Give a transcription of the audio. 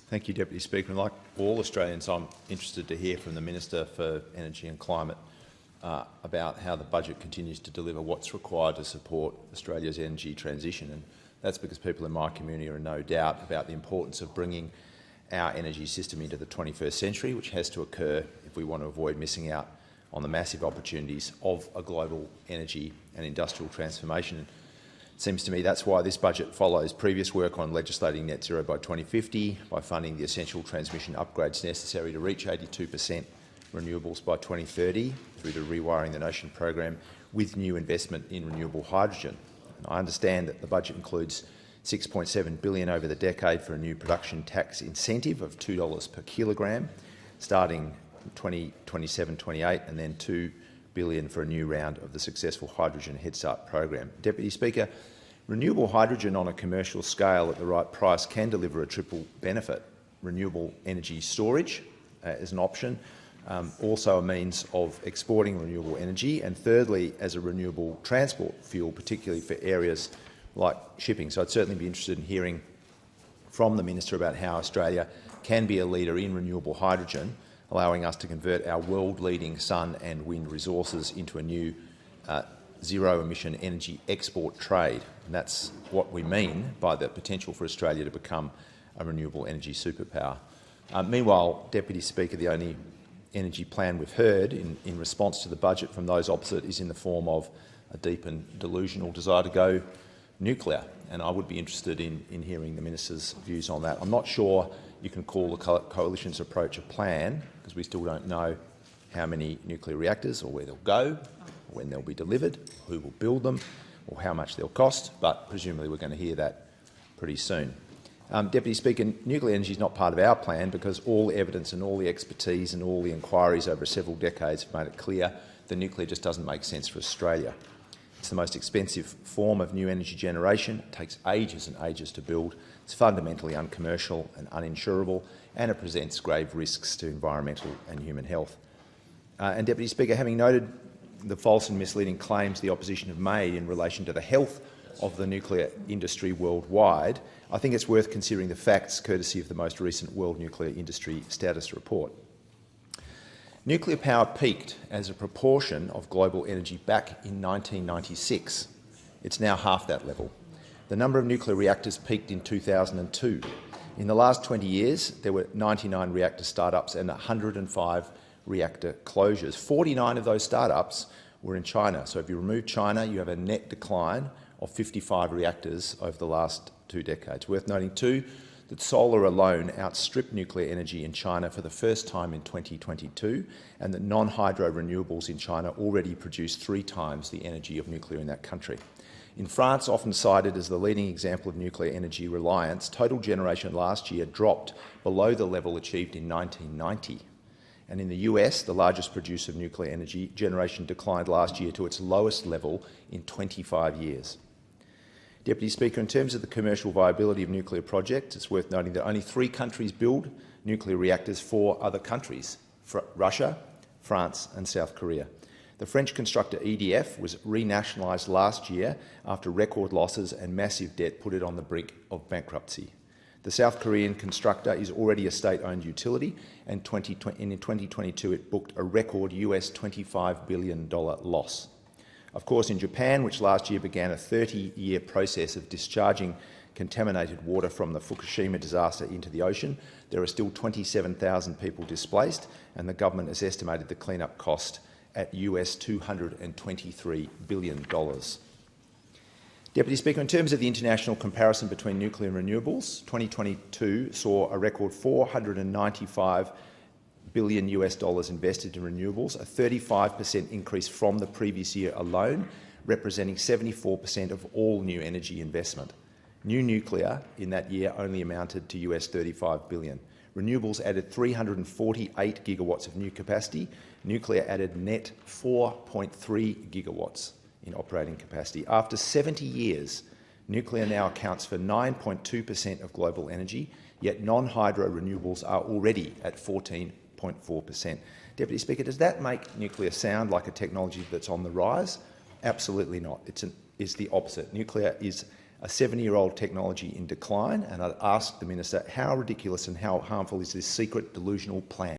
Thank you, Deputy Speaker. And like all Australians, I'm interested to hear from the Minister for Energy and Climate about how the budget continues to deliver what's required to support Australia's energy transition. And that's because people in my community are in no doubt about the importance of bringing our energy system into the 21st century, which has to occur if we want to avoid missing out on the massive opportunities of a global energy and industrial transformation. It seems to me that's why this budget follows previous work on legislating net zero by 2050, by funding the essential transmission upgrades necessary to reach 82% renewables by 2030 through the Rewiring the Nation program, with new investment in renewable hydrogen. And I understand that the budget includes $6.7 billion over the decade for a new production tax incentive of $2 per kilogram, starting 2027-28, and then $2 billion for a new round of the successful Hydrogen Head Start program. Deputy Speaker, renewable hydrogen on a commercial scale at the right price can deliver a triple benefit: renewable energy storage as an option, also a means of exporting renewable energy, and thirdly, as a renewable transport fuel, particularly for areas like shipping. So I'd certainly be interested in hearing from the Minister about how Australia can be a leader in renewable hydrogen, allowing us to convert our world-leading sun and wind resources into a new zero-emission energy export trade. And that's what we mean by the potential for Australia to become a renewable energy superpower. Meanwhile, Deputy Speaker, the only energy plan we've heard in response to the budget from those opposite is in the form of a deep and delusional desire to go nuclear. And I would be interested in hearing the Minister's views on that. I'm not sure you can call the Coalition's approach a plan, because we still don't know how many nuclear reactors or where they'll go, or when they'll be delivered, who will build them, or how much they'll cost, but presumably we're going to hear that pretty soon. Deputy Speaker, nuclear energy is not part of our plan because all the evidence and all the expertise and all the inquiries over several decades have made it clear that nuclear just doesn't make sense for Australia. It's the most expensive form of new energy generation. It takes ages and ages to build. It's fundamentally uncommercial and uninsurable, and it presents grave risks to environmental and human health. And Deputy Speaker, having noted the false and misleading claims the opposition have made in relation to the health of the nuclear industry worldwide, I think it's worth considering the facts courtesy of the most recent World Nuclear Industry Status Report. Nuclear power peaked as a proportion of global energy back in 1996. It's now half that level. The number of nuclear reactors peaked in 2002. In the last 20 years, there were 99 reactor startups and 105 reactor closures. 49 of those startups were in China. So if you remove China, you have a net decline of 55 reactors over the last 2 decades. Worth noting too that solar alone outstripped nuclear energy in China for the first time in 2022, and that non-hydro renewables in China already produce 3 times the energy of nuclear in that country. In France, often cited as the leading example of nuclear energy reliance, total generation last year dropped below the level achieved in 1990. And in the US, the largest producer of nuclear energy, generation declined last year to its lowest level in 25 years. Deputy Speaker, in terms of the commercial viability of nuclear projects, it's worth noting that only 3 countries build nuclear reactors for other countries: Russia, France and South Korea. The French constructor EDF was renationalised last year after record losses and massive debt put it on the brink of bankruptcy. The South Korean constructor is already a state-owned utility, and in 2022 it booked a record US $25 billion loss. Of course, in Japan, which last year began a 30-year process of discharging contaminated water from the Fukushima disaster into the ocean, there are still 27,000 people displaced, and the government has estimated the clean-up cost at US $223 billion. Deputy Speaker, in terms of the international comparison between nuclear and renewables, 2022 saw a record $495 billion invested in renewables, a 35% increase from the previous year alone, representing 74% of all new energy investment. New nuclear in that year only amounted to US $35 billion. Renewables added 348 gigawatts of new capacity. Nuclear added net 4.3 gigawatts in operating capacity. After 70 years, nuclear now accounts for 9.2% of global energy, yet non-hydro renewables are already at 14.4%. Deputy Speaker, does that make nuclear sound like a technology that's on the rise? Absolutely not. It's the opposite. Nuclear is a 70-year-old technology in decline, and I'd ask the Minister, how ridiculous and how harmful is this secret delusional plan?